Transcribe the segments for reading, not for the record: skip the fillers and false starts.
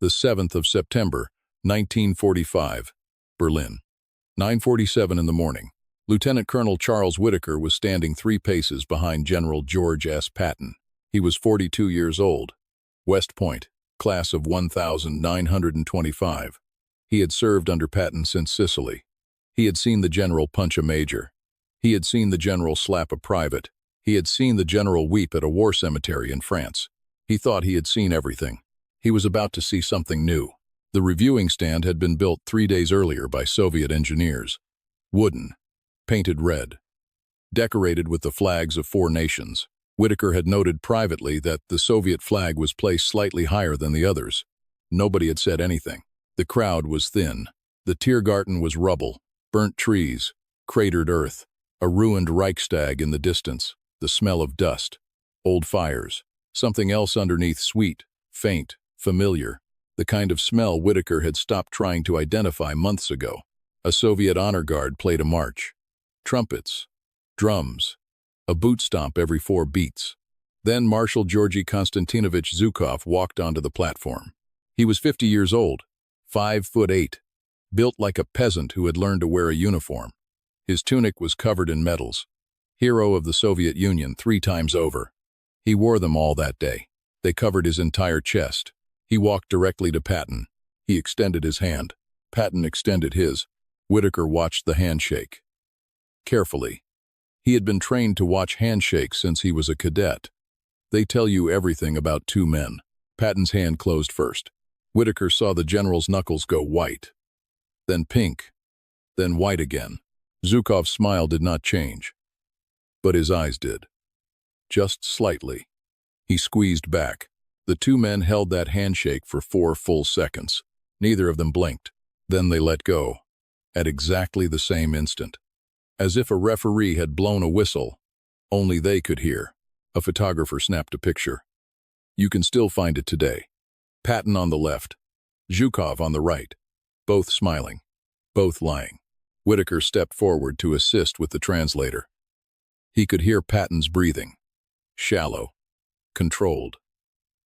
the 7th of September, 1945, Berlin. 9:47 in the morning. Lieutenant Colonel Charles Whitaker was standing 3 paces behind General George S. Patton. He was 42 years old. West Point, class of 1925. He had served under Patton since Sicily. He had seen the general punch a major. He had seen the general slap a private. He had seen the general weep at a war cemetery in France. He thought he had seen everything. He was about to see something new. The reviewing stand had been built 3 days earlier by Soviet engineers. Wooden, painted red, decorated with the flags of 4 nations. Whitaker had noted privately that the Soviet flag was placed slightly higher than the others. Nobody had said anything. The crowd was thin. The Tiergarten was rubble, burnt trees, cratered earth, a ruined Reichstag in the distance, the smell of dust, old fires, something else underneath, sweet, faint, familiar, the kind of smell Whitaker had stopped trying to identify months ago. A Soviet honor guard played a march. Trumpets, drums, a boot stomp every 4 beats. Then Marshal Georgy Konstantinovich Zhukov walked onto the platform. He was 50 years old, 5'8", built like a peasant who had learned to wear a uniform. His tunic was covered in medals. Hero of the Soviet Union 3 times over. He wore them all that day. They covered his entire chest. He walked directly to Patton. He extended his hand. Patton extended his. Whitaker watched the handshake. Carefully. He had been trained to watch handshakes since he was a cadet. They tell you everything about 2 men. Patton's hand closed first. Whitaker saw the general's knuckles go white, then pink, then white again. Zhukov's smile did not change, but his eyes did. Just slightly. He squeezed back. The 2 men held that handshake for 4 full seconds. Neither of them blinked. Then they let go, at exactly the same instant. As if a referee had blown a whistle, only they could hear. A photographer snapped a picture. You can still find it today. Patton on the left, Zhukov on the right, both smiling, both lying. Whitaker stepped forward to assist with the translator. He could hear Patton's breathing. Shallow, controlled.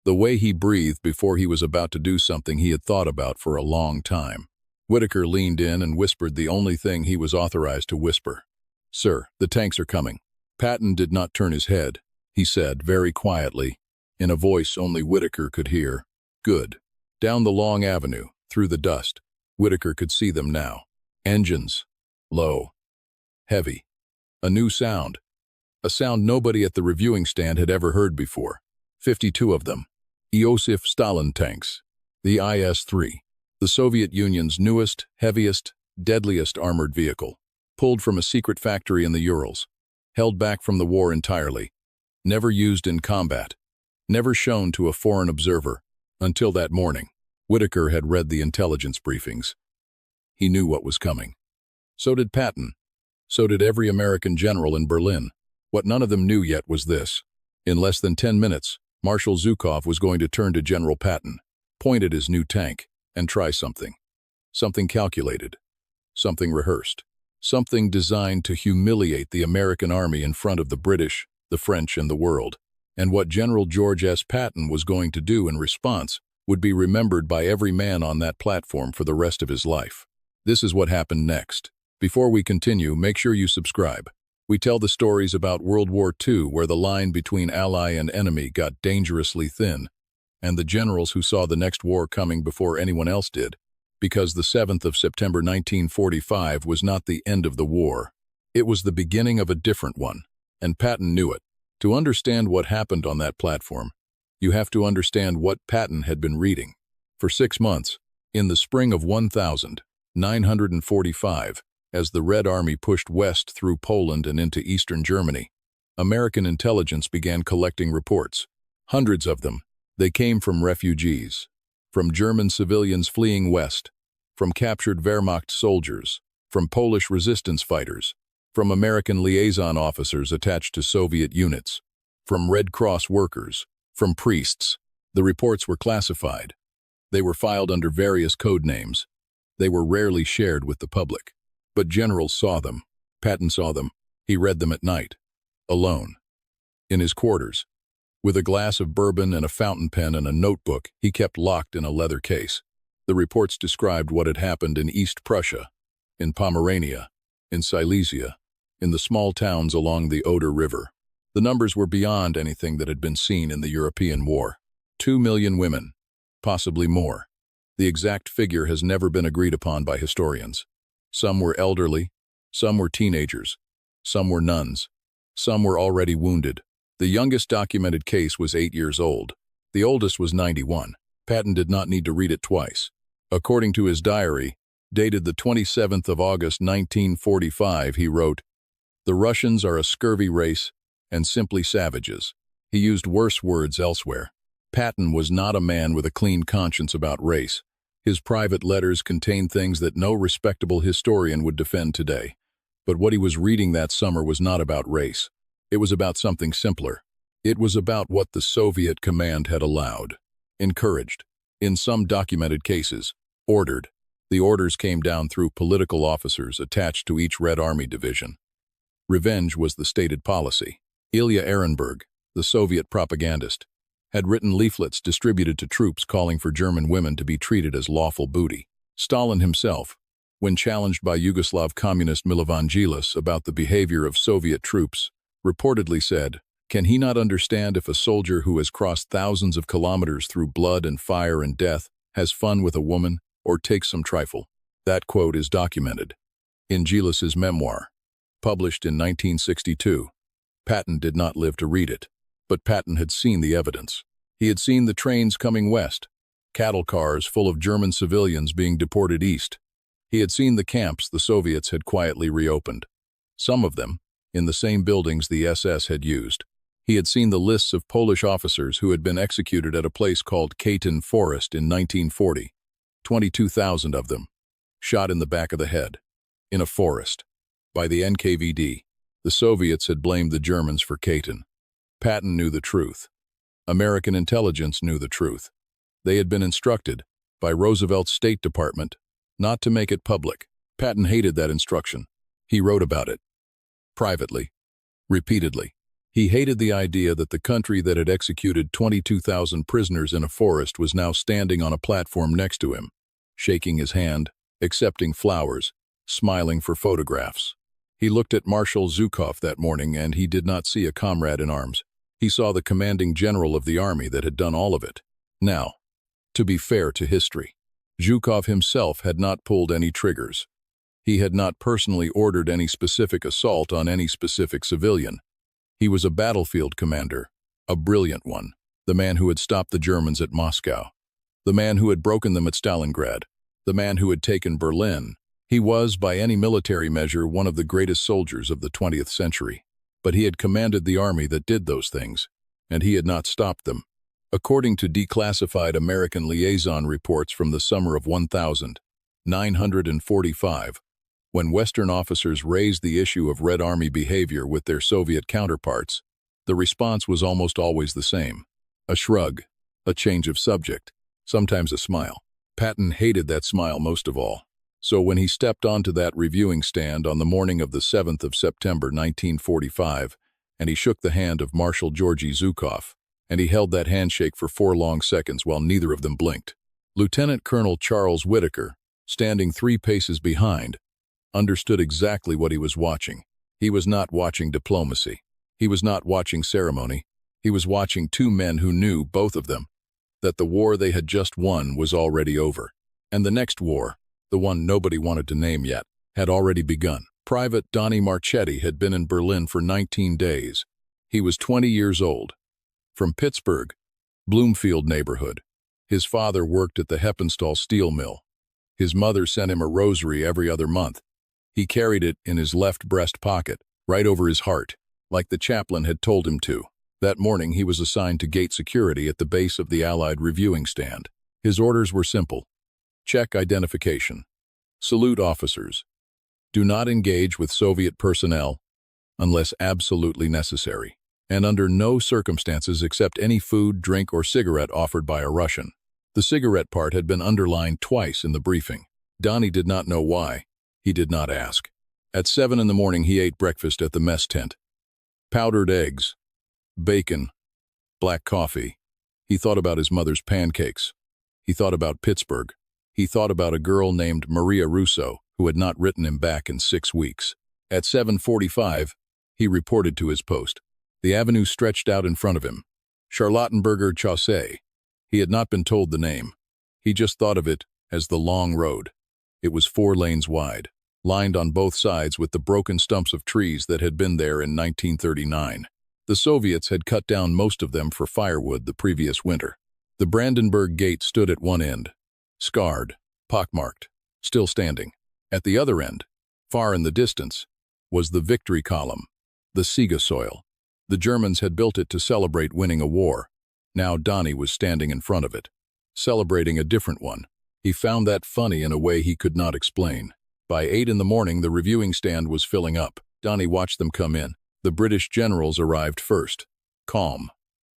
The way he breathed before he was about to do something he had thought about for a long time. Whitaker leaned in and whispered the only thing he was authorized to whisper. "Sir, the tanks are coming." Patton did not turn his head. He said, very quietly, in a voice only Whitaker could hear, "Good." Down the long avenue, through the dust, Whitaker could see them now. Engines. Low. Heavy. A new sound. A sound nobody at the reviewing stand had ever heard before. 52 of them. Iosif Stalin tanks. The IS-3. The Soviet Union's newest, heaviest, deadliest armored vehicle. Pulled from a secret factory in the Urals. Held back from the war entirely. Never used in combat. Never shown to a foreign observer. Until that morning. Whitaker had read the intelligence briefings. He knew what was coming. So did Patton. So did every American general in Berlin. What none of them knew yet was this. In less than 10 minutes, Marshal Zhukov was going to turn to General Patton, point at his new tank, and try something. Something calculated. Something rehearsed. Something designed to humiliate the American army in front of the British, the French, and the world. And what General George S. Patton was going to do in response would be remembered by every man on that platform for the rest of his life. This is what happened next. Before we continue, make sure you subscribe. We tell the stories about World War II where the line between ally and enemy got dangerously thin, and the generals who saw the next war coming before anyone else did, because the 7th of September 1945 was not the end of the war. It was the beginning of a different one, and Patton knew it. To understand what happened on that platform, you have to understand what Patton had been reading. For 6 months, in the spring of 1945, as the Red Army pushed west through Poland and into eastern Germany, American intelligence began collecting reports. Hundreds of them. They came from refugees, from German civilians fleeing west, from captured Wehrmacht soldiers, from Polish resistance fighters, from American liaison officers attached to Soviet units, from Red Cross workers, from priests. The reports were classified. They were filed under various code names. They were rarely shared with the public. But generals saw them. Patton saw them. He read them at night. Alone. In his quarters. With a glass of bourbon and a fountain pen and a notebook he kept locked in a leather case. The reports described what had happened in East Prussia, in Pomerania, in Silesia, in the small towns along the Oder River. The numbers were beyond anything that had been seen in the European War. 2 million women, possibly more. The exact figure has never been agreed upon by historians. Some were elderly, some were teenagers, some were nuns, some were already wounded. The youngest documented case was 8 years old. The oldest was 91. Patton did not need to read it twice. According to his diary, dated the 27th of August 1945, he wrote, "The Russians are a scurvy race and simply savages." He used worse words elsewhere. Patton was not a man with a clean conscience about race. His private letters contained things that no respectable historian would defend today. But what he was reading that summer was not about race. It was about something simpler. It was about what the Soviet command had allowed, encouraged, in some documented cases, ordered. The orders came down through political officers attached to each Red Army division. Revenge was the stated policy. Ilya Ehrenberg, the Soviet propagandist, had written leaflets distributed to troops calling for German women to be treated as lawful booty. Stalin himself, when challenged by Yugoslav communist Milovan Djilas about the behavior of Soviet troops, reportedly said, "Can he not understand if a soldier who has crossed thousands of kilometers through blood and fire and death has fun with a woman or takes some trifle?" That quote is documented in Djilas's memoir, published in 1962. Patton did not live to read it, but Patton had seen the evidence. He had seen the trains coming west, cattle cars full of German civilians being deported east. He had seen the camps the Soviets had quietly reopened, some of them in the same buildings the SS had used. He had seen the lists of Polish officers who had been executed at a place called Patton Forest in 1940, 22,000 of them, shot in the back of the head, in a forest, by the NKVD. The Soviets had blamed the Germans for Patton. Patton knew the truth. American intelligence knew the truth. They had been instructed, by Roosevelt's State Department, not to make it public. Patton hated that instruction. He wrote about it. Privately. Repeatedly. He hated the idea that the country that had executed 22,000 prisoners in a forest was now standing on a platform next to him, shaking his hand, accepting flowers, smiling for photographs. He looked at Marshal Zhukov that morning and he did not see a comrade in arms. He saw the commanding general of the army that had done all of it. Now, to be fair to history, Zhukov himself had not pulled any triggers. He had not personally ordered any specific assault on any specific civilian. He was a battlefield commander, a brilliant one, the man who had stopped the Germans at Moscow, the man who had broken them at Stalingrad, the man who had taken Berlin. He was, by any military measure, one of the greatest soldiers of the 20th century. But he had commanded the army that did those things, and he had not stopped them. According to declassified American liaison reports from the summer of 1945, when Western officers raised the issue of Red Army behavior with their Soviet counterparts, the response was almost always the same. A shrug, a change of subject, sometimes a smile. Patton hated that smile most of all. So when he stepped onto that reviewing stand on the morning of the 7th of September 1945, and he shook the hand of Marshal Georgy Zhukov, and he held that handshake for 4 long seconds while neither of them blinked, Lieutenant Colonel Charles Whitaker, standing 3 paces behind, understood exactly what he was watching. He was not watching diplomacy. He was not watching ceremony. He was watching 2 men who knew, both of them, that the war they had just won was already over. And the next war, the one nobody wanted to name yet, had already begun. Private Donnie Marchetti had been in Berlin for 19 days. He was 20 years old. From Pittsburgh, Bloomfield neighborhood. His father worked at the Heppenstall steel mill. His mother sent him a rosary every other month. He carried it in his left breast pocket, right over his heart, like the chaplain had told him to. That morning he was assigned to gate security at the base of the Allied reviewing stand. His orders were simple. Check identification. Salute officers. Do not engage with Soviet personnel unless absolutely necessary, and under no circumstances accept any food, drink, or cigarette offered by a Russian. The cigarette part had been underlined twice in the briefing. Donnie did not know why. He did not ask. At 7 in the morning he ate breakfast at the mess tent. Powdered eggs, bacon, black coffee. He thought about his mother's pancakes. He thought about Pittsburgh. He thought about a girl named Maria Russo, who had not written him back in 6 weeks. At 7:45, he reported to his post. The avenue stretched out in front of him. Charlottenburger Chaussee. He had not been told the name. He just thought of it as the long road. It was 4 lanes wide, lined on both sides with the broken stumps of trees that had been there in 1939. The Soviets had cut down most of them for firewood the previous winter. The Brandenburg Gate stood at one end, scarred, pockmarked, still standing. At the other end, far in the distance, was the Victory Column, the Siegessäule. The Germans had built it to celebrate winning a war. Now Donnie was standing in front of it, celebrating a different one. He found that funny in a way he could not explain. By 8 in the morning, the reviewing stand was filling up. Donnie watched them come in. The British generals arrived first. Calm,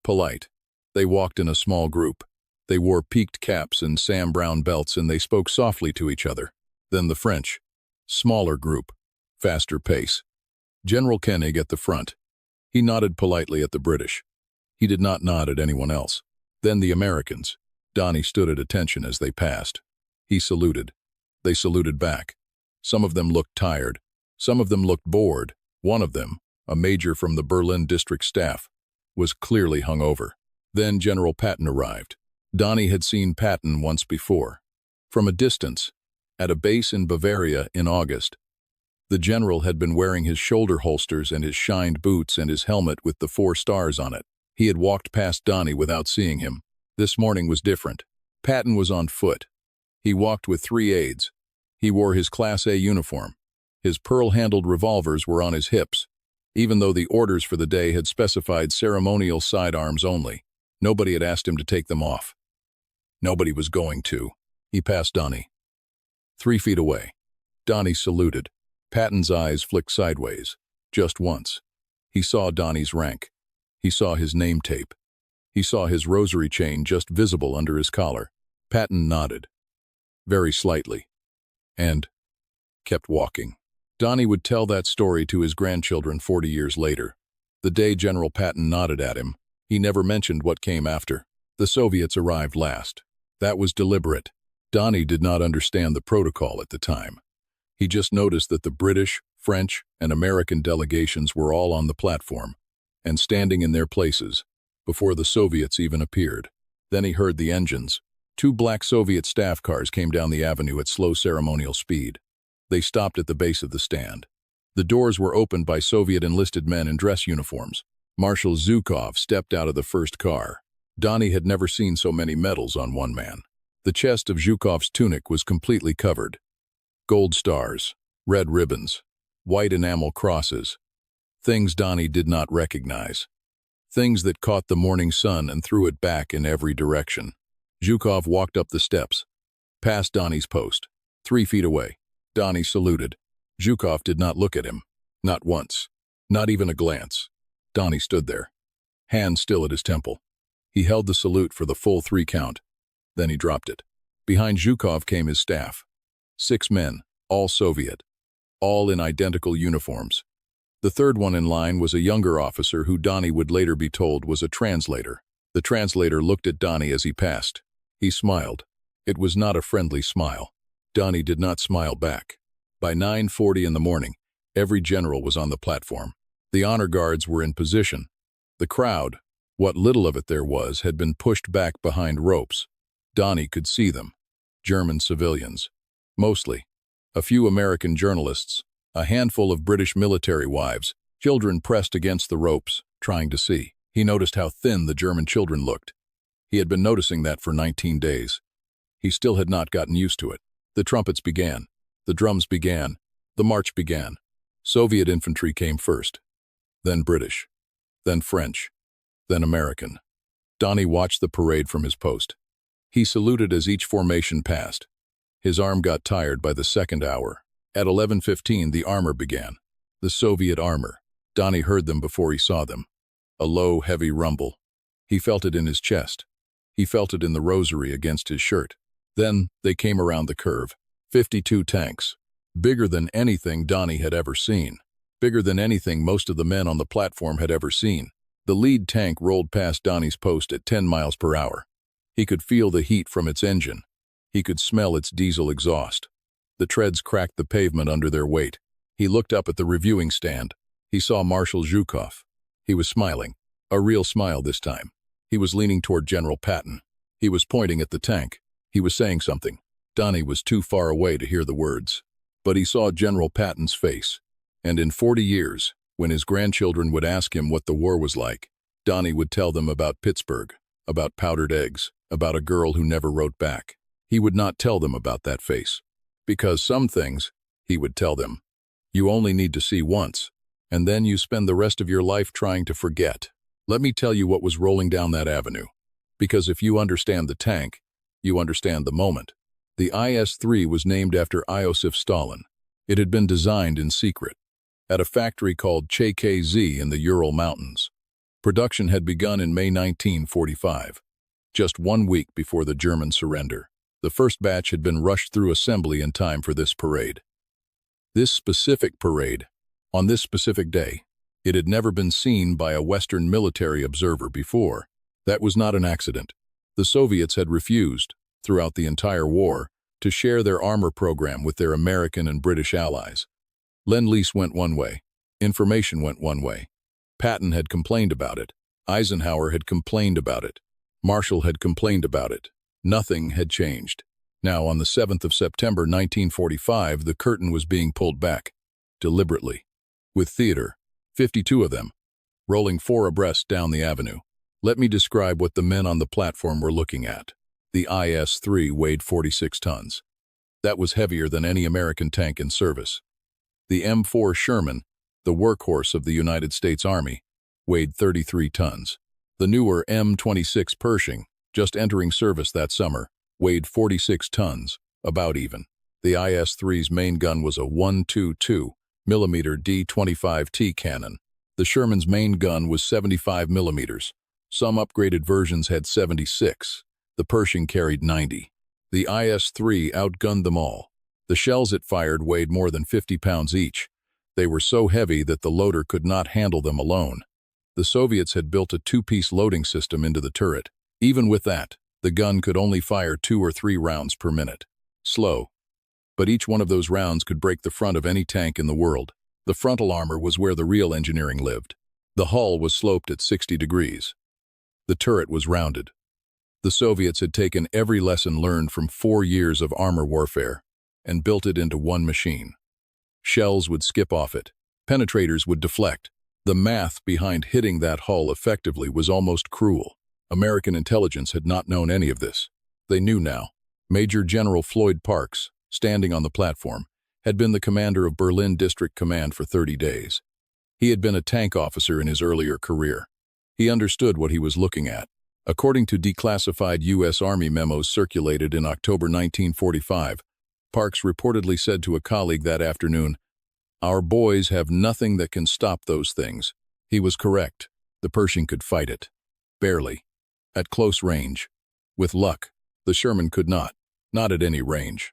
polite. They walked in a small group. They wore peaked caps and Sam Brown belts, and they spoke softly to each other. Then the French. Smaller group. Faster pace. General Koenig at the front. He nodded politely at the British. He did not nod at anyone else. Then the Americans. Donnie stood at attention as they passed. He saluted. They saluted back. Some of them looked tired. Some of them looked bored. One of them, a major from the Berlin district staff, was clearly hungover. Then General Patton arrived. Donnie had seen Patton once before. From a distance, at a base in Bavaria in August. The general had been wearing his shoulder holsters and his shined boots and his helmet with the 4 stars on it. He had walked past Donnie without seeing him. This morning was different. Patton was on foot. He walked with 3 aides. He wore his Class A uniform. His pearl-handled revolvers were on his hips, even though the orders for the day had specified ceremonial sidearms only. Nobody had asked him to take them off. Nobody was going to. He passed Donnie. 3 feet away. Donnie saluted. Patton's eyes flicked sideways, just once. He saw Donnie's rank. He saw his name tape. He saw his rosary chain just visible under his collar. Patton nodded, very slightly, and kept walking. Donnie would tell that story to his grandchildren 40 years later. The day General Patton nodded at him, he never mentioned what came after. The Soviets arrived last. That was deliberate. Donnie did not understand the protocol at the time. He just noticed that the British, French, and American delegations were all on the platform and standing in their places before the Soviets even appeared. Then he heard the engines. 2 black Soviet staff cars came down the avenue at slow ceremonial speed. They stopped at the base of the stand. The doors were opened by Soviet enlisted men in dress uniforms. Marshal Zhukov stepped out of the first car. Donnie had never seen so many medals on one man. The chest of Zhukov's tunic was completely covered. Gold stars, red ribbons, white enamel crosses. Things Donnie did not recognize. Things that caught the morning sun and threw it back in every direction. Zhukov walked up the steps, past Donnie's post. 3 feet away. Donnie saluted. Zhukov did not look at him. Not once. Not even a glance. Donnie stood there, hand still at his temple. He held the salute for the full 3 count. Then he dropped it. Behind Zhukov came his staff. 6 men, all Soviet, all in identical uniforms. The third one in line was a younger officer who Donnie would later be told was a translator. The translator looked at Donnie as he passed. He smiled. It was not a friendly smile. Donnie did not smile back. By 9:40 in the morning, every general was on the platform. The honor guards were in position. The crowd, what little of it there was, had been pushed back behind ropes. Donnie could see them. German civilians. Mostly. A few American journalists. A handful of British military wives. Children pressed against the ropes, trying to see. He noticed how thin the German children looked. He had been noticing that for 19 days. He still had not gotten used to it. The trumpets began. The drums began. The march began. Soviet infantry came first. Then British. Then French. Then American. Donnie watched the parade from his post. He saluted as each formation passed. His arm got tired by the second hour. At 11:15, the armor began. The Soviet armor. Donnie heard them before he saw them. A low, heavy rumble. He felt it in his chest. He felt it in the rosary against his shirt. Then they came around the curve. 52 tanks. Bigger than anything Donnie had ever seen. Bigger than anything most of the men on the platform had ever seen. The lead tank rolled past Donnie's post at 10 miles per hour. He could feel the heat from its engine. He could smell its diesel exhaust. The treads cracked the pavement under their weight. He looked up at the reviewing stand. He saw Marshal Zhukov. He was smiling. A real smile this time. He was leaning toward General Patton. He was pointing at the tank. He was saying something. Donnie was too far away to hear the words. But he saw General Patton's face. And in 40 years, when his grandchildren would ask him what the war was like, Donnie would tell them about Pittsburgh, about powdered eggs, about a girl who never wrote back. He would not tell them about that face. Because some things, he would tell them, you only need to see once, and then you spend the rest of your life trying to forget. Let me tell you what was rolling down that avenue. Because if you understand the tank, you understand the moment. The IS-3 was named after Iosif Stalin. It had been designed in secret, at a factory called ChKZ in the Ural Mountains. Production had begun in May 1945, just 1 week before the German surrender. The first batch had been rushed through assembly in time for this parade. This specific parade, on this specific day, it had never been seen by a Western military observer before. That was not an accident. The Soviets had refused, throughout the entire war, to share their armor program with their American and British allies. Lend-Lease went one way. Information went one way. Patton had complained about it. Eisenhower had complained about it. Marshal had complained about it. Nothing had changed. Now, on the 7th of September 1945, the curtain was being pulled back, deliberately, with theater, 52 of them, rolling 4 abreast down the avenue. Let me describe what the men on the platform were looking at. The IS-3 weighed 46 tons. That was heavier than any American tank in service. The M4 Sherman, the workhorse of the United States Army, weighed 33 tons. The newer M26 Pershing, just entering service that summer, weighed 46 tons, about even. The IS-3's main gun was a 122 mm D25T cannon. The Sherman's main gun was 75 mm. Some upgraded versions had 76. The Pershing carried 90. The IS-3 outgunned them all. The shells it fired weighed more than 50 pounds each. They were so heavy that the loader could not handle them alone. The Soviets had built a 2-piece loading system into the turret. Even with that, the gun could only fire 2 or 3 rounds per minute. Slow. But each one of those rounds could break the front of any tank in the world. The frontal armor was where the real engineering lived. The hull was sloped at 60 degrees. The turret was rounded. The Soviets had taken every lesson learned from 4 years of armor warfare and built it into one machine. Shells would skip off it. Penetrators would deflect. The math behind hitting that hull effectively was almost cruel. American intelligence had not known any of this. They knew now. Major General Floyd Parks, standing on the platform, had been the commander of Berlin District Command for 30 days. He had been a tank officer in his earlier career. He understood what he was looking at. According to declassified U.S. Army memos circulated in October 1945, Parks reportedly said to a colleague that afternoon, "Our boys have nothing that can stop those things." He was correct. The Pershing could fight it. Barely. At close range. With luck, the Sherman could not. Not at any range.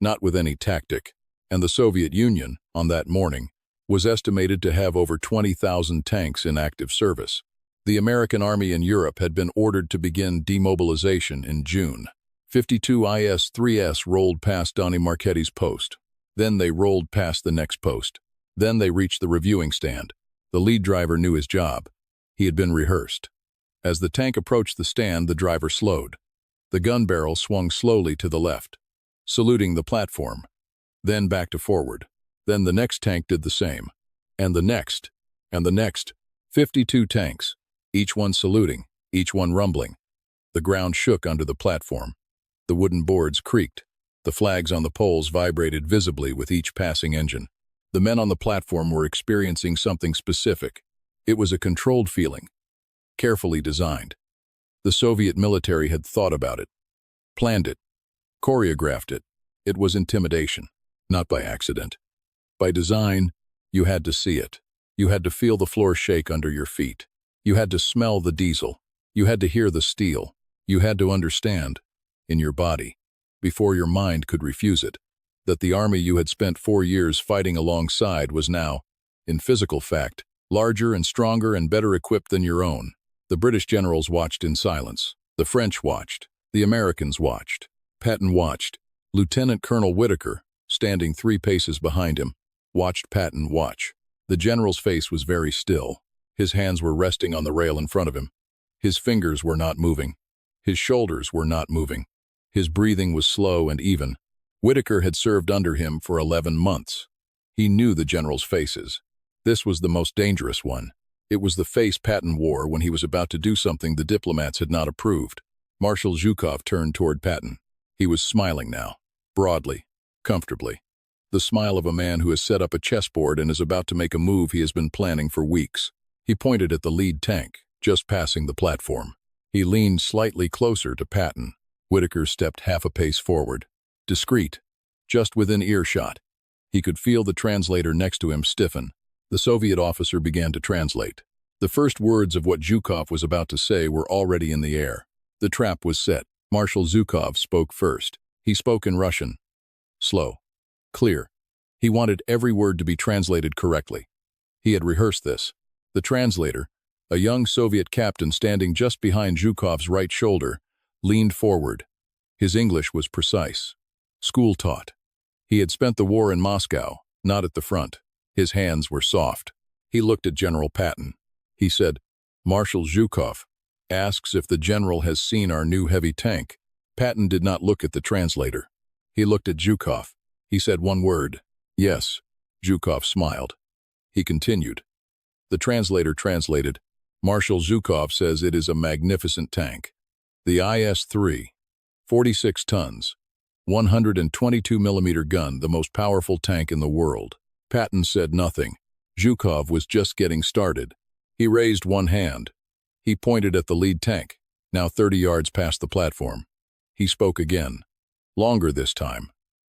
Not with any tactic. And the Soviet Union, on that morning, was estimated to have over 20,000 tanks in active service. The American Army in Europe had been ordered to begin demobilization in June. 52 IS-3s rolled past Donnie Marchetti's post. Then they rolled past the next post. Then they reached the reviewing stand. The lead driver knew his job. He had been rehearsed. As the tank approached the stand, the driver slowed. The gun barrel swung slowly to the left, saluting the platform. Then back to forward. Then the next tank did the same. And the next. And the next. 52 tanks. Each one saluting, each one rumbling. The ground shook under the platform. The wooden boards creaked. The flags on the poles vibrated visibly with each passing engine. The men on the platform were experiencing something specific. It was a controlled feeling, carefully designed. The Soviet military had thought about it, planned it, choreographed it. It was intimidation, not by accident. By design, you had to see it. You had to feel the floor shake under your feet. You had to smell the diesel. You had to hear the steel. You had to understand, in your body, before your mind could refuse it, that the army you had spent 4 years fighting alongside was now, in physical fact, larger and stronger and better equipped than your own. The British generals watched in silence. The French watched. The Americans watched. Patton watched. Lieutenant Colonel Whitaker, standing 3 paces behind him, watched Patton watch. The general's face was very still. His hands were resting on the rail in front of him. His fingers were not moving. His shoulders were not moving. His breathing was slow and even. Whitaker had served under him for 11 months. He knew the general's faces. This was the most dangerous one. It was the face Patton wore when he was about to do something the diplomats had not approved. Marshal Zhukov turned toward Patton. He was smiling now, broadly, comfortably. The smile of a man who has set up a chessboard and is about to make a move he has been planning for weeks. He pointed at the lead tank, just passing the platform. He leaned slightly closer to Patton. Whitaker stepped half a pace forward. Discreet, just within earshot. He could feel the translator next to him stiffen. The Soviet officer began to translate. The first words of what Zhukov was about to say were already in the air. The trap was set. Marshal Zhukov spoke first. He spoke in Russian. Slow. Clear. He wanted every word to be translated correctly. He had rehearsed this. The translator, a young Soviet captain standing just behind Zhukov's right shoulder, leaned forward. His English was precise. School-taught. He had spent the war in Moscow, not at the front. His hands were soft. He looked at General Patton. He said, Marshal Zhukov asks if the general has seen our new heavy tank. Patton did not look at the translator. He looked at Zhukov. He said one word, yes. Zhukov smiled. He continued. The translator translated, Marshal Zhukov says it is a magnificent tank. The IS-3, 46 tons, 122mm gun, the most powerful tank in the world. Patton said nothing. Zhukov was just getting started. He raised one hand. He pointed at the lead tank, now 30 yards past the platform. He spoke again. Longer this time.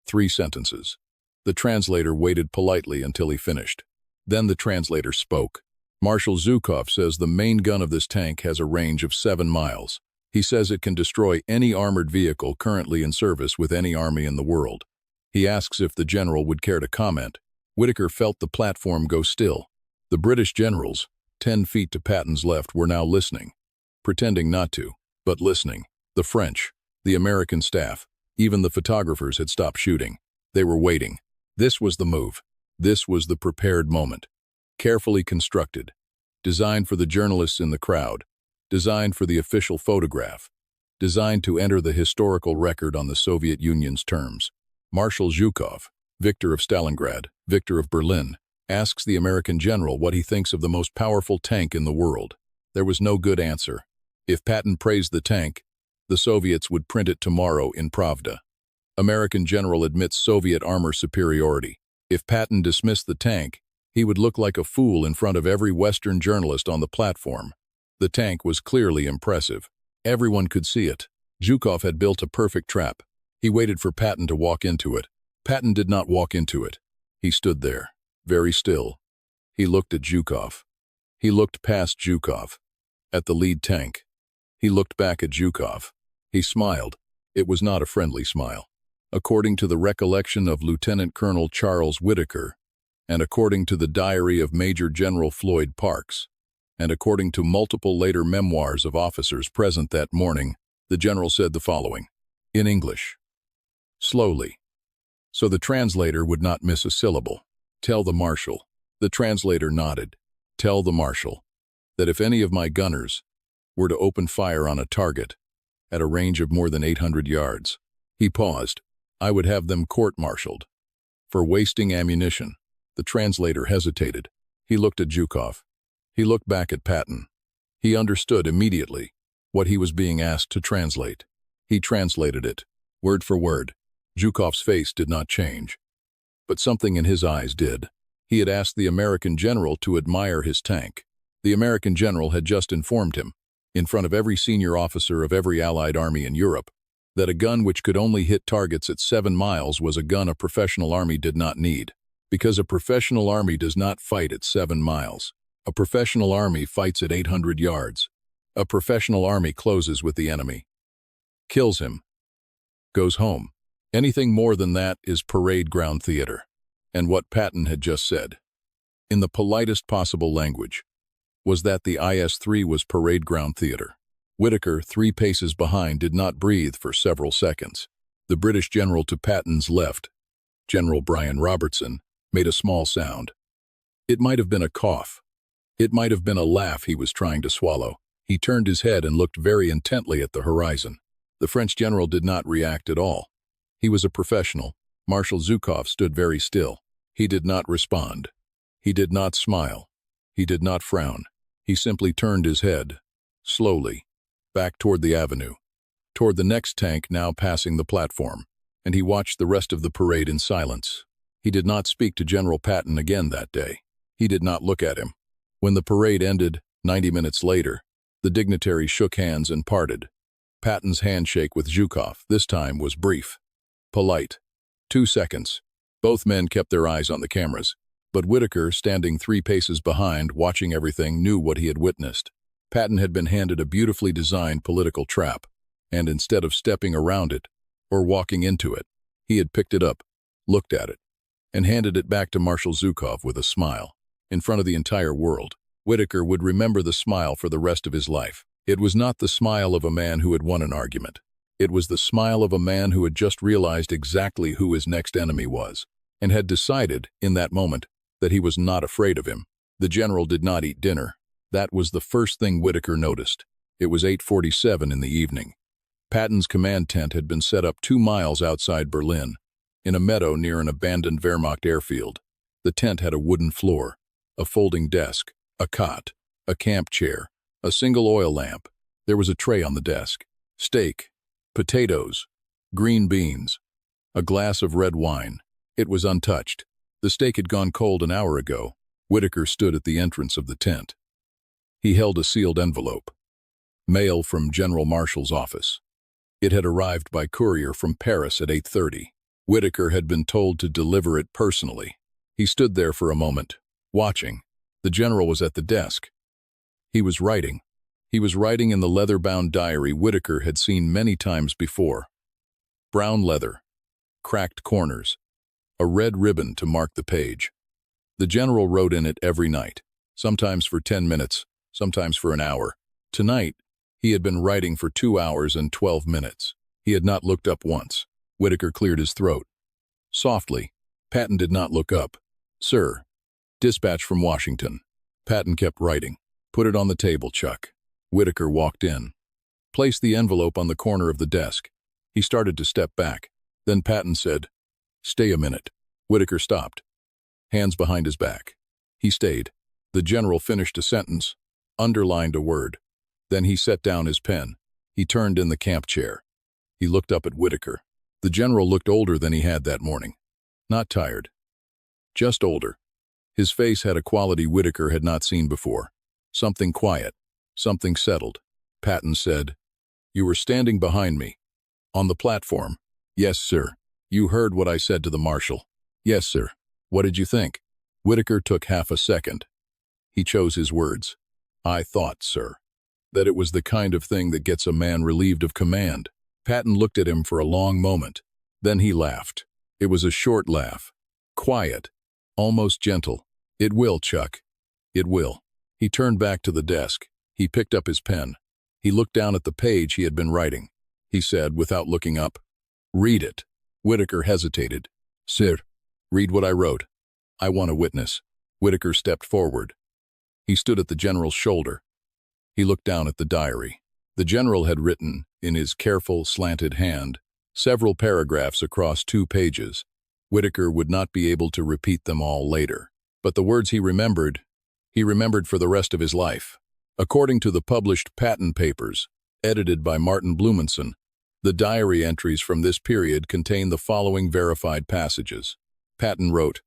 3 sentences. The translator waited politely until he finished. Then the translator spoke. Marshal Zhukov says the main gun of this tank has a range of 7 miles. He says it can destroy any armored vehicle currently in service with any army in the world. He asks if the general would care to comment. Whitaker felt the platform go still. The British generals, 10 feet to Patton's left, were now listening. Pretending not to, but listening. The French, the American staff, even the photographers had stopped shooting. They were waiting. This was the move. This was the prepared moment. Carefully constructed. Designed for the journalists in the crowd. Designed for the official photograph. Designed to enter the historical record on the Soviet Union's terms. Marshal Zhukov, victor of Stalingrad, victor of Berlin, asks the American general what he thinks of the most powerful tank in the world. There was no good answer. If Patton praised the tank, the Soviets would print it tomorrow in Pravda. American general admits Soviet armor superiority. If Patton dismissed the tank, he would look like a fool in front of every Western journalist on the platform. The tank was clearly impressive. Everyone could see it. Zhukov had built a perfect trap. He waited for Patton to walk into it. Patton did not walk into it. He stood there, very still. He looked at Zhukov. He looked past Zhukov, at the lead tank. He looked back at Zhukov. He smiled. It was not a friendly smile. According to the recollection of Lieutenant Colonel Charles Whitaker, and according to the diary of Major General Floyd Parks, and according to multiple later memoirs of officers present that morning, the general said the following, in English, slowly, so the translator would not miss a syllable. Tell the marshal. The translator nodded. Tell the marshal that if any of my gunners were to open fire on a target at a range of more than 800 yards, he paused, I would have them court-martialed for wasting ammunition. The translator hesitated. He looked at Zhukov. He looked back at Patton. He understood immediately what he was being asked to translate. He translated it, word for word. Zhukov's face did not change, but something in his eyes did. He had asked the American general to admire his tank. The American general had just informed him, in front of every senior officer of every Allied army in Europe, that a gun which could only hit targets at 7 miles was a gun a professional army did not need, because a professional army does not fight at 7 miles. A professional army fights at 800 yards. A professional army closes with the enemy, kills him, goes home. Anything more than that is parade ground theater. And what Patton had just said. in the politest possible language, was that the IS-3 was parade ground theater. Whitaker, 3 paces behind, did not breathe for several seconds. The British general to Patton's left, General Brian Robertson, made a small sound. It might have been a cough. It might have been a laugh he was trying to swallow. He turned his head and looked very intently at the horizon. The French general did not react at all. He was a professional. Marshal Zhukov stood very still. He did not respond. He did not smile. He did not frown. He simply turned his head, slowly, back toward the avenue, toward the next tank now passing the platform, and he watched the rest of the parade in silence. He did not speak to General Patton again that day. He did not look at him. When the parade ended, 90 minutes later, the dignitaries shook hands and parted. Patton's handshake with Zhukov this time was brief, polite. 2 seconds. Both men kept their eyes on the cameras, but Whitaker, standing 3 paces behind, watching everything, knew what he had witnessed. Patton had been handed a beautifully designed political trap, and instead of stepping around it or walking into it, he had picked it up, looked at it, and handed it back to Marshal Zhukov with a smile. In front of the entire world, Whitaker would remember the smile for the rest of his life. It was not the smile of a man who had won an argument. It was the smile of a man who had just realized exactly who his next enemy was, and had decided, in that moment, that he was not afraid of him. The general did not eat dinner. That was the first thing Whitaker noticed. It was 8:47 in the evening. Patton's command tent had been set up 2 miles outside Berlin, in a meadow near an abandoned Wehrmacht airfield. The tent had a wooden floor, a folding desk, a cot, a camp chair, a single oil lamp. There was a tray on the desk, steak, potatoes, green beans, a glass of red wine. It was untouched. The steak had gone cold an hour ago. Whitaker stood at the entrance of the tent. He held a sealed envelope. Mail from General Marshal's office. It had arrived by courier from Paris at 8:30. Whitaker had been told to deliver it personally. He stood there for a moment, watching. The general was at the desk. He was writing. He was writing in the leather-bound diary Whitaker had seen many times before. Brown leather, cracked corners, a red ribbon to mark the page. The general wrote in it every night, sometimes for 10 minutes, sometimes for an hour. Tonight, he had been writing for 2 hours and 12 minutes. He had not looked up once. Whitaker cleared his throat. Softly, Patton did not look up. "Sir, dispatch from Washington." Patton kept writing. "Put it on the table, Chuck." Whitaker walked in. Placed the envelope on the corner of the desk. He started to step back. Then Patton said, "Stay a minute." Whitaker stopped, hands behind his back. He stayed. The general finished a sentence, underlined a word. Then he set down his pen. He turned in the camp chair. He looked up at Whitaker. The general looked older than he had that morning. Not tired. Just older. His face had a quality Whitaker had not seen before. Something quiet. Something settled. Patton said, "You were standing behind me. On the platform." "Yes, sir." "You heard what I said to the marshal." "Yes, sir." "What did you think?" Whitaker took half a second. He chose his words. "I thought, sir, that it was the kind of thing that gets a man relieved of command." Patton looked at him for a long moment. Then he laughed. It was a short laugh. Quiet. Almost gentle. "It will, Chuck. It will." He turned back to the desk. He picked up his pen. He looked down at the page he had been writing. He said, without looking up, "Read it." Whitaker hesitated. "Sir." "Read what I wrote. I want a witness." Whitaker stepped forward. He stood at the general's shoulder. He looked down at the diary. The general had written, in his careful, slanted hand, several paragraphs across 2 pages. Whitaker would not be able to repeat them all later. But the words he remembered for the rest of his life. According to the published Patton papers, edited by Martin Blumenson, the diary entries from this period contain the following verified passages. Patton wrote,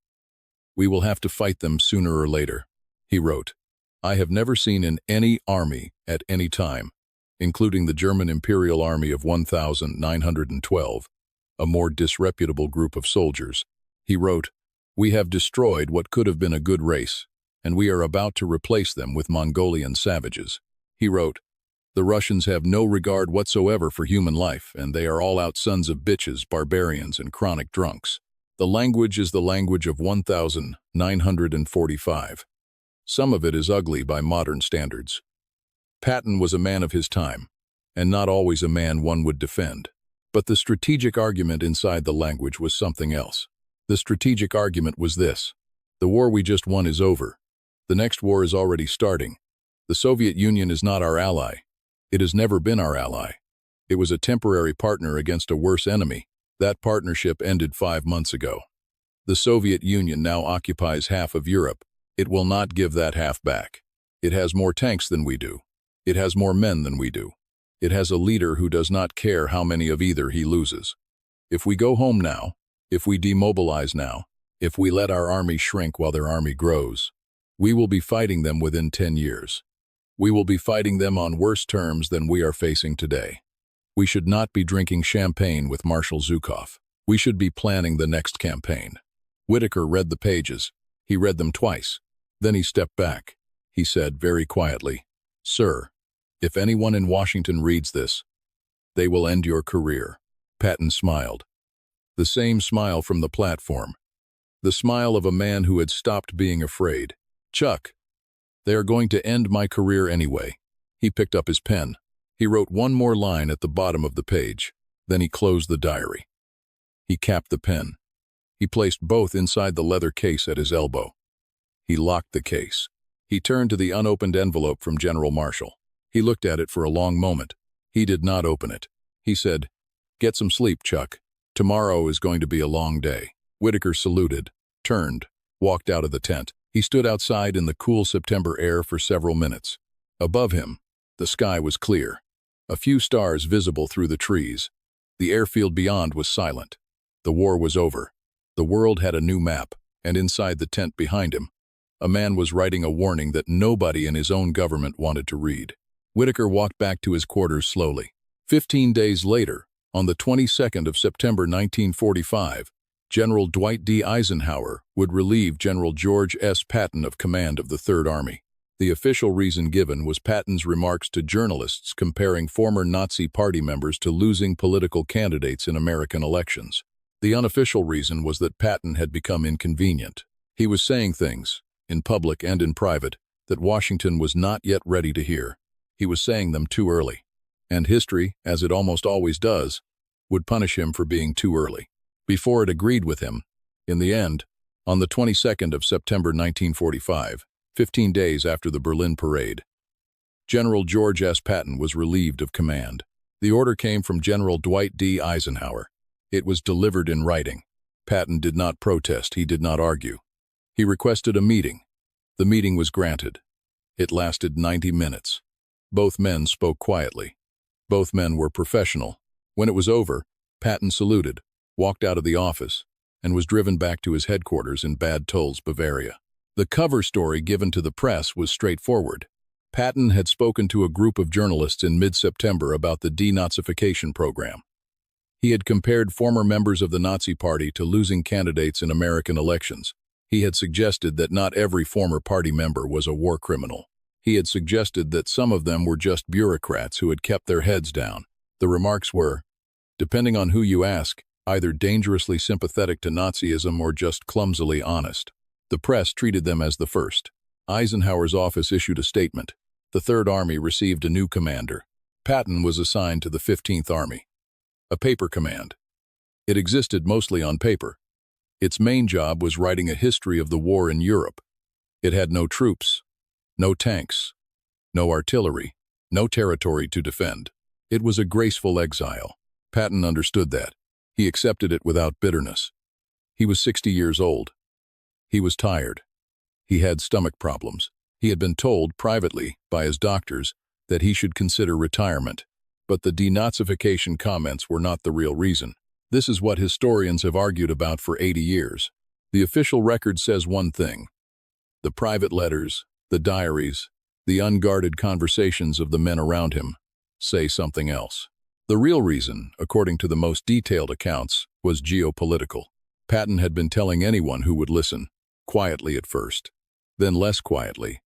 "We will have to fight them sooner or later." He wrote, "I have never seen in any army at any time, including the German Imperial Army of 1,912, a more disreputable group of soldiers." He wrote, "We have destroyed what could have been a good race, and we are about to replace them with Mongolian savages." He wrote, "The Russians have no regard whatsoever for human life, and they are all-out sons of bitches, barbarians, and chronic drunks." The language is the language of 1945. Some of it is ugly by modern standards. Patton was a man of his time, and not always a man one would defend. But the strategic argument inside the language was something else. The strategic argument was this: the war we just won is over. The next war is already starting. The Soviet Union is not our ally. It has never been our ally. It was a temporary partner against a worse enemy. That partnership ended 5 months ago. The Soviet Union now occupies half of Europe. It will not give that half back. It has more tanks than we do. It has more men than we do. It has a leader who does not care how many of either he loses. If we go home now, if we demobilize now, if we let our army shrink while their army grows, we will be fighting them within 10 years. We will be fighting them on worse terms than we are facing today. We should not be drinking champagne with Marshal Zhukov. We should be planning the next campaign. Whitaker read the pages. He read them twice. Then he stepped back. He said very quietly, "Sir, if anyone in Washington reads this, they will end your career." Patton smiled. The same smile from the platform. The smile of a man who had stopped being afraid. "Chuck, they are going to end my career anyway." He picked up his pen. He wrote one more line at the bottom of the page. Then he closed the diary. He capped the pen. He placed both inside the leather case at his elbow. He locked the case. He turned to the unopened envelope from General Marshal. He looked at it for a long moment. He did not open it. He said, "Get some sleep, Chuck. Tomorrow is going to be a long day." Whitaker saluted, turned, walked out of the tent. He stood outside in the cool September air for several minutes. Above him, the sky was clear. A few stars visible through the trees. The airfield beyond was silent. The war was over. The world had a new map, and inside the tent behind him, a man was writing a warning that nobody in his own government wanted to read. Whitaker walked back to his quarters slowly. 15 days later, on the 22nd of September 1945, General Dwight D. Eisenhower would relieve General George S. Patton of command of the Third Army. The official reason given was Patton's remarks to journalists comparing former Nazi Party members to losing political candidates in American elections. The unofficial reason was that Patton had become inconvenient. He was saying things, in public and in private, that Washington was not yet ready to hear. He was saying them too early. And history, as it almost always does, would punish him for being too early. Before it agreed with him, in the end, on the 22nd of September 1945, 15 days after the Berlin Parade, General George S. Patton was relieved of command. The order came from General Dwight D. Eisenhower. It was delivered in writing. Patton did not protest, he did not argue. He requested a meeting. The meeting was granted. It lasted 90 minutes. Both men spoke quietly. Both men were professional. When it was over, Patton saluted, walked out of the office, and was driven back to his headquarters in Bad Tölz, Bavaria. The cover story given to the press was straightforward. Patton had spoken to a group of journalists in mid-September about the denazification program. He had compared former members of the Nazi Party to losing candidates in American elections. He had suggested that not every former party member was a war criminal. He had suggested that some of them were just bureaucrats who had kept their heads down. The remarks were, depending on who you ask, either dangerously sympathetic to Nazism or just clumsily honest. The press treated them as the first. Eisenhower's office issued a statement. The Third Army received a new commander. Patton was assigned to the 15th Army. A paper command. It existed mostly on paper. Its main job was writing a history of the war in Europe. It had no troops, no tanks, no artillery, no territory to defend. It was a graceful exile. Patton understood that. He accepted it without bitterness. He was 60 years old. He was tired. He had stomach problems. He had been told privately by his doctors that he should consider retirement. But the denazification comments were not the real reason. This is what historians have argued about for 80 years. The official record says one thing. The private letters, the diaries, the unguarded conversations of the men around him say something else. The real reason, according to the most detailed accounts, was geopolitical. Patton had been telling anyone who would listen, quietly at first, then less quietly,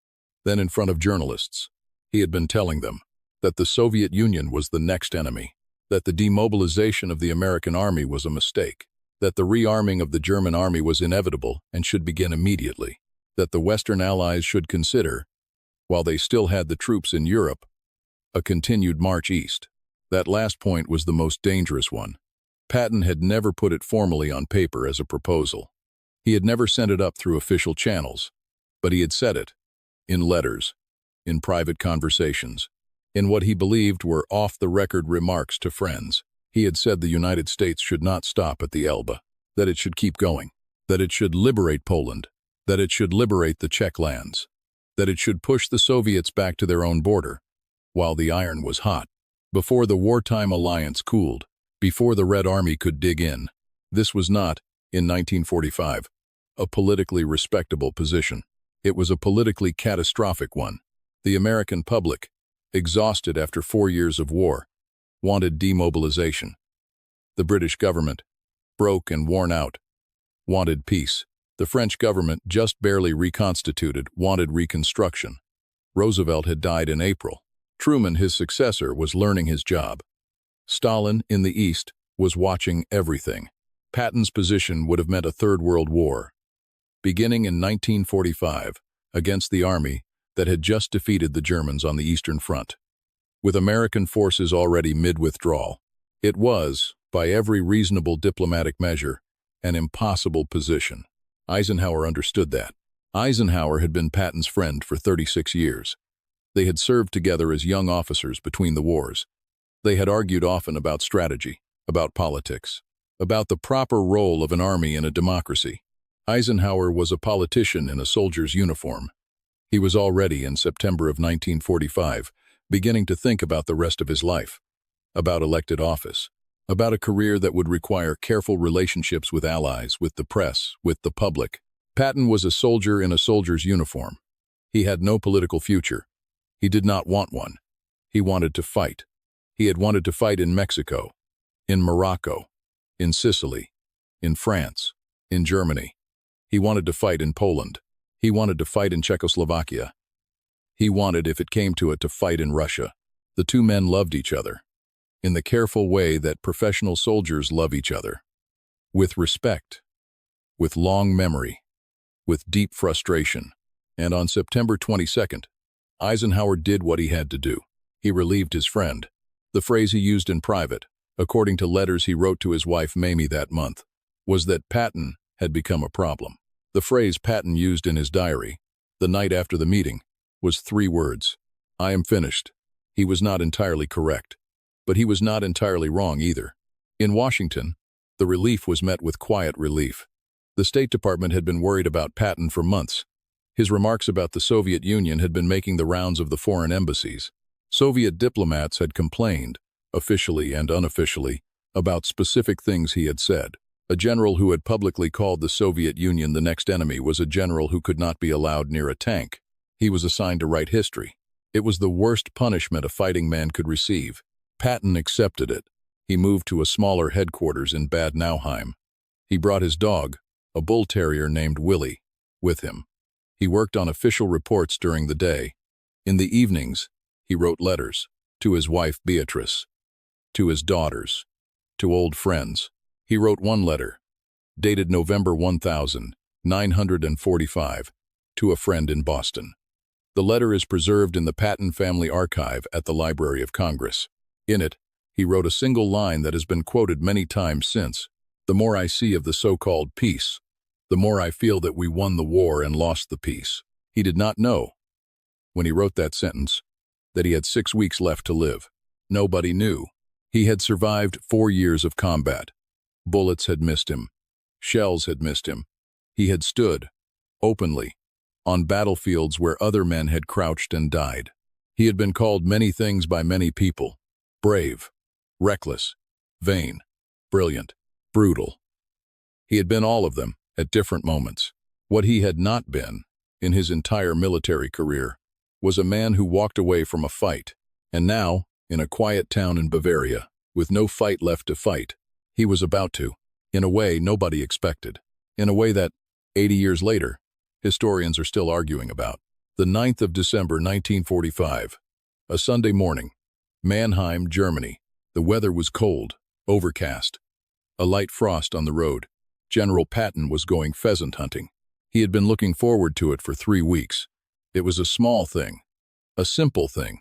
then in front of journalists. He had been telling them that the Soviet Union was the next enemy, that the demobilization of the American army was a mistake, that the rearming of the German army was inevitable and should begin immediately, that the Western Allies should consider, while they still had the troops in Europe, a continued march east. That last point was the most dangerous one. Patton had never put it formally on paper as a proposal. He had never sent it up through official channels, but he had said it, in letters, in private conversations, in what he believed were off-the-record remarks to friends. He had said the United States should not stop at the Elbe, that it should keep going, that it should liberate Poland, that it should liberate the Czech lands, that it should push the Soviets back to their own border, while the iron was hot, before the wartime alliance cooled, before the Red Army could dig in. This was not, in 1945, a politically respectable position. It was a politically catastrophic one. The American public, exhausted after 4 years of war, wanted demobilization. The British government, broke and worn out, wanted peace. The French government, just barely reconstituted, wanted reconstruction. Roosevelt had died in April. Truman, his successor, was learning his job. Stalin, in the East, was watching everything. Patton's position would have meant a Third World War, beginning in 1945, against the army that had just defeated the Germans on the Eastern Front. With American forces already mid-withdrawal, it was, by every reasonable diplomatic measure, an impossible position. Eisenhower understood that. Eisenhower had been Patton's friend for 36 years. They had served together as young officers between the wars. They had argued often about strategy, about politics, about the proper role of an army in a democracy. Eisenhower was a politician in a soldier's uniform. He was already, in September of 1945, beginning to think about the rest of his life, about elected office, about a career that would require careful relationships with allies, with the press, with the public. Patton was a soldier in a soldier's uniform. He had no political future. He did not want one. He wanted to fight. He had wanted to fight in Mexico, in Morocco, in Sicily, in France, in Germany. He wanted to fight in Poland. He wanted to fight in Czechoslovakia. He wanted, if it came to it, to fight in Russia. The two men loved each other, in the careful way that professional soldiers love each other, with respect, with long memory, with deep frustration. And on September 22nd, Eisenhower did what he had to do. He relieved his friend. The phrase he used in private, according to letters he wrote to his wife Mamie that month, was that Patton had become a problem. The phrase Patton used in his diary, the night after the meeting, was 3 words. I am finished. He was not entirely correct, but he was not entirely wrong either. In Washington, the relief was met with quiet relief. The State Department had been worried about Patton for months. His remarks about the Soviet Union had been making the rounds of the foreign embassies. Soviet diplomats had complained, officially and unofficially, about specific things he had said. A general who had publicly called the Soviet Union the next enemy was a general who could not be allowed near a tank. He was assigned to write history. It was the worst punishment a fighting man could receive. Patton accepted it. He moved to a smaller headquarters in Bad Nauheim. He brought his dog, a bull terrier named Willie, with him. He worked on official reports during the day. In the evenings, he wrote letters to his wife Beatrice, to his daughters, to old friends. He wrote one letter, dated November 1945, to a friend in Boston. The letter is preserved in the Patton family archive at the Library of Congress. In it, he wrote a single line that has been quoted many times since. The more I see of the so-called peace, the more I feel that we won the war and lost the peace. He did not know, when he wrote that sentence, that he had 6 weeks left to live. Nobody knew. He had survived 4 years of combat. Bullets had missed him. Shells had missed him. He had stood, openly, on battlefields where other men had crouched and died. He had been called many things by many people: brave, reckless, vain, brilliant, brutal. He had been all of them at different moments. What he had not been, in his entire military career, was a man who walked away from a fight. And now, in a quiet town in Bavaria, with no fight left to fight, he was about to, in a way nobody expected, in a way that, 80 years later, historians are still arguing about. The 9th of December 1945, a Sunday morning, Mannheim, Germany. The weather was cold, overcast. A light frost on the road. General Patton was going pheasant hunting. He had been looking forward to it for 3 weeks. It was a small thing. A simple thing.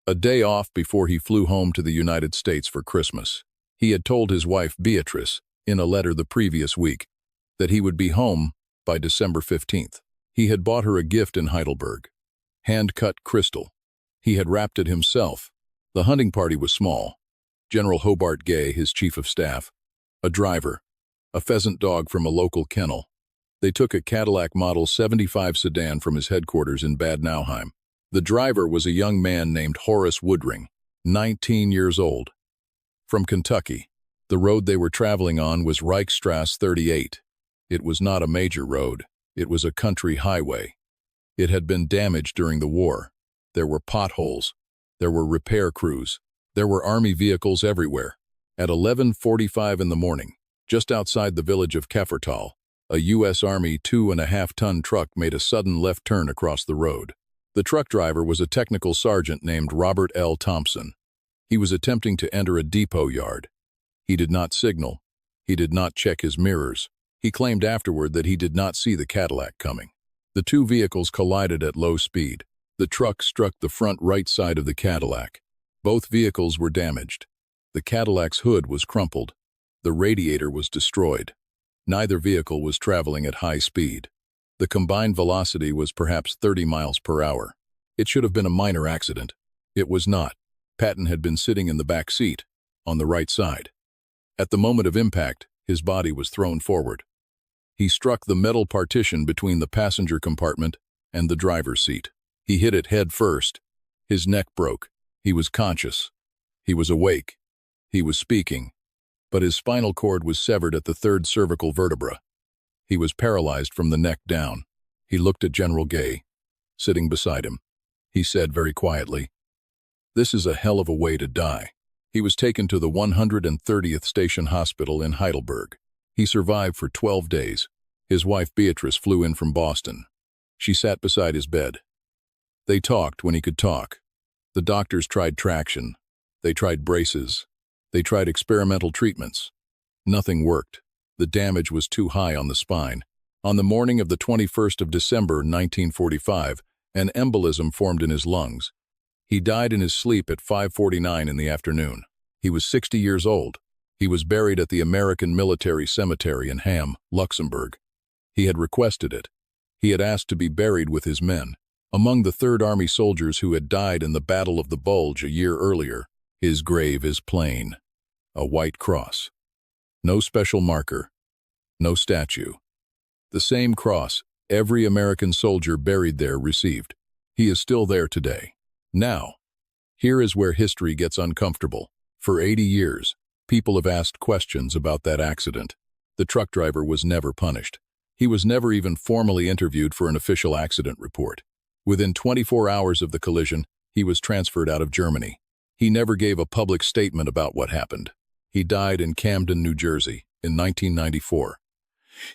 A day off before he flew home to the United States for Christmas. He had told his wife Beatrice, in a letter the previous week, that he would be home by December 15th. He had bought her a gift in Heidelberg. Hand-cut crystal. He had wrapped it himself. The hunting party was small. General Hobart Gay, his chief of staff, a driver, a pheasant dog from a local kennel. They took a Cadillac Model 75 sedan from his headquarters in Bad Nauheim. The driver was a young man named Horace Woodring, 19 years old. From Kentucky, the road they were traveling on was Reichsstrasse 38. It was not a major road. It was a country highway. It had been damaged during the war. There were potholes. There were repair crews. There were army vehicles everywhere. At 11:45 in the morning, just outside the village of Keffertal, a U.S. Army 2.5-ton truck made a sudden left turn across the road. The truck driver was a technical sergeant named Robert L. Thompson. He was attempting to enter a depot yard. He did not signal. He did not check his mirrors. He claimed afterward that he did not see the Cadillac coming. The two vehicles collided at low speed. The truck struck the front right side of the Cadillac. Both vehicles were damaged. The Cadillac's hood was crumpled. The radiator was destroyed. Neither vehicle was traveling at high speed. The combined velocity was perhaps 30 miles per hour. It should have been a minor accident. It was not. Patton had been sitting in the back seat, on the right side. At the moment of impact, his body was thrown forward. He struck the metal partition between the passenger compartment and the driver's seat. He hit it head first. His neck broke. He was conscious. He was awake. He was speaking. But his spinal cord was severed at the third cervical vertebra. He was paralyzed from the neck down. He looked at General Gay, sitting beside him. He said very quietly, "This is a hell of a way to die." He was taken to the 130th Station Hospital in Heidelberg. He survived for 12 days. His wife Beatrice flew in from Boston. She sat beside his bed. They talked when he could talk. The doctors tried traction. They tried braces. They tried experimental treatments. Nothing worked. The damage was too high on the spine. On the morning of the 21st of December, 1945, an embolism formed in his lungs. He died in his sleep at 5:49 in the afternoon. He was 60 years old. He was buried at the American Military Cemetery in Hamm, Luxembourg. He had requested it. He had asked to be buried with his men. Among the Third Army soldiers who had died in the Battle of the Bulge a year earlier, his grave is plain. A white cross. No special marker. No statue. The same cross every American soldier buried there received. He is still there today. Now, here is where history gets uncomfortable. For 80 years, people have asked questions about that accident. The truck driver was never punished. He was never even formally interviewed for an official accident report. Within 24 hours of the collision, he was transferred out of Germany. He never gave a public statement about what happened. He died in Camden, New Jersey, in 1994.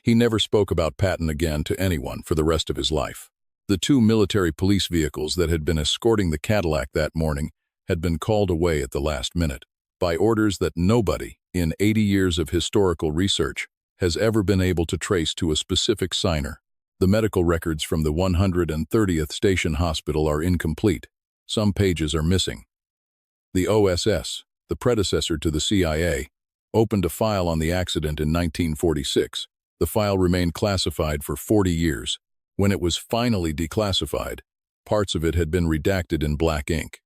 He never spoke about Patton again to anyone for the rest of his life. The two military police vehicles that had been escorting the Cadillac that morning had been called away at the last minute, by orders that nobody, in 80 years of historical research, has ever been able to trace to a specific signer. The medical records from the 130th Station Hospital are incomplete. Some pages are missing. The OSS, the predecessor to the CIA, opened a file on the accident in 1946. The file remained classified for 40 years. When it was finally declassified, parts of it had been redacted in black ink.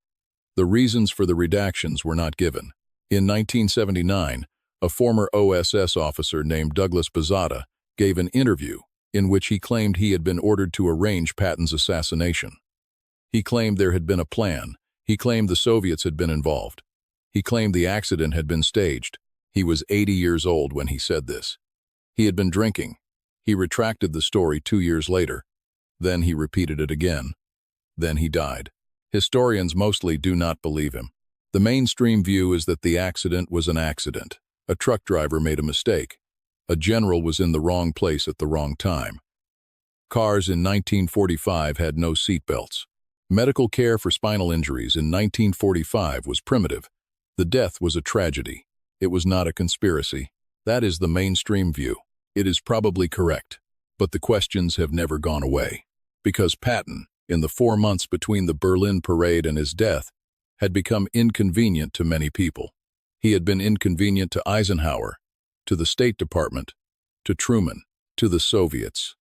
The reasons for the redactions were not given. In 1979, a former OSS officer named Douglas Pizzata gave an interview in which he claimed he had been ordered to arrange Patton's assassination. He claimed there had been a plan. He claimed the Soviets had been involved. He claimed the accident had been staged. He was 80 years old when he said this. He had been drinking. He retracted the story 2 years later. Then he repeated it again. Then he died. Historians mostly do not believe him. The mainstream view is that the accident was an accident. A truck driver made a mistake. A general was in the wrong place at the wrong time. Cars in 1945 had no seat belts. Medical care for spinal injuries in 1945 was primitive. The death was a tragedy. It was not a conspiracy. That is the mainstream view. It is probably correct. But the questions have never gone away. Because Patton, in the 4 months between the Berlin parade and his death, had become inconvenient to many people. He had been inconvenient to Eisenhower, to the State Department, to Truman, to the Soviets.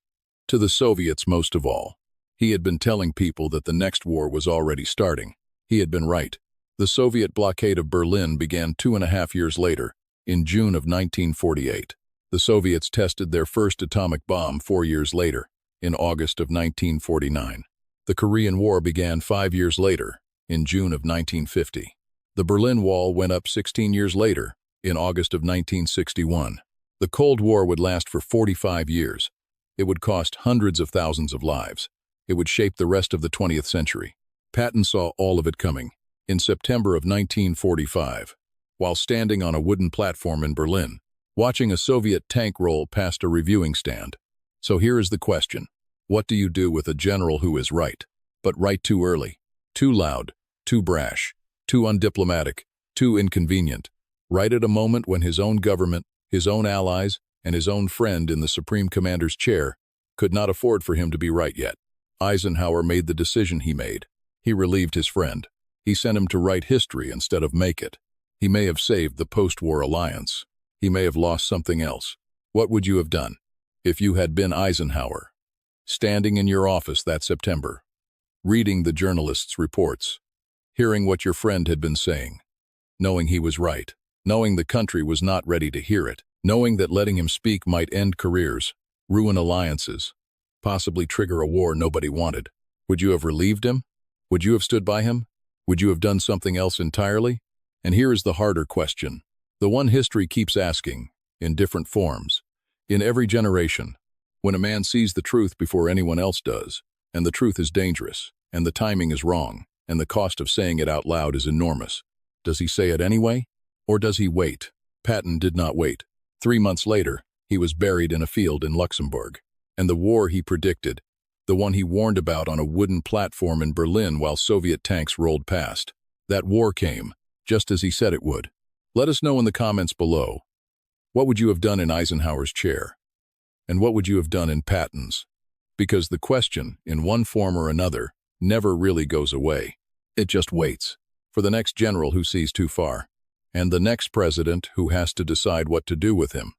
To the Soviets most of all. He had been telling people that the next war was already starting. He had been right. The Soviet blockade of Berlin began 2.5 years later, in June of 1948. The Soviets tested their first atomic bomb 4 years later, in August of 1949. The Korean War began 5 years later, in June of 1950. The Berlin Wall went up 16 years later, in August of 1961. The Cold War would last for 45 years. It would cost hundreds of thousands of lives. It would shape the rest of the 20th century. Patton saw all of it coming. In September of 1945, while standing on a wooden platform in Berlin, watching a Soviet tank roll past a reviewing stand. So here is the question. What do you do with a general who is right, but right too early, too loud, too brash, too undiplomatic, too inconvenient, right at a moment when his own government, his own allies, and his own friend in the Supreme Commander's chair could not afford for him to be right yet? Eisenhower made the decision he made. He relieved his friend. He sent him to write history instead of make it. He may have saved the post-war alliance. He may have lost something else. What would you have done if you had been Eisenhower, standing in your office that September, reading the journalists' reports, hearing what your friend had been saying, knowing he was right, knowing the country was not ready to hear it, knowing that letting him speak might end careers, ruin alliances, possibly trigger a war nobody wanted? Would you have relieved him? Would you have stood by him? Would you have done something else entirely? And here is the harder question, the one history keeps asking, in different forms, in every generation. When a man sees the truth before anyone else does, and the truth is dangerous, and the timing is wrong, and the cost of saying it out loud is enormous, does he say it anyway? Or does he wait? Patton did not wait. 3 months later, he was buried in a field in Luxembourg. And the war he predicted, the one he warned about on a wooden platform in Berlin while Soviet tanks rolled past, that war came, just as he said it would. Let us know in the comments below. What would you have done in Eisenhower's chair? And what would you have done in Patton's? Because the question, in one form or another, never really goes away. It just waits for the next general who sees too far, and the next president who has to decide what to do with him.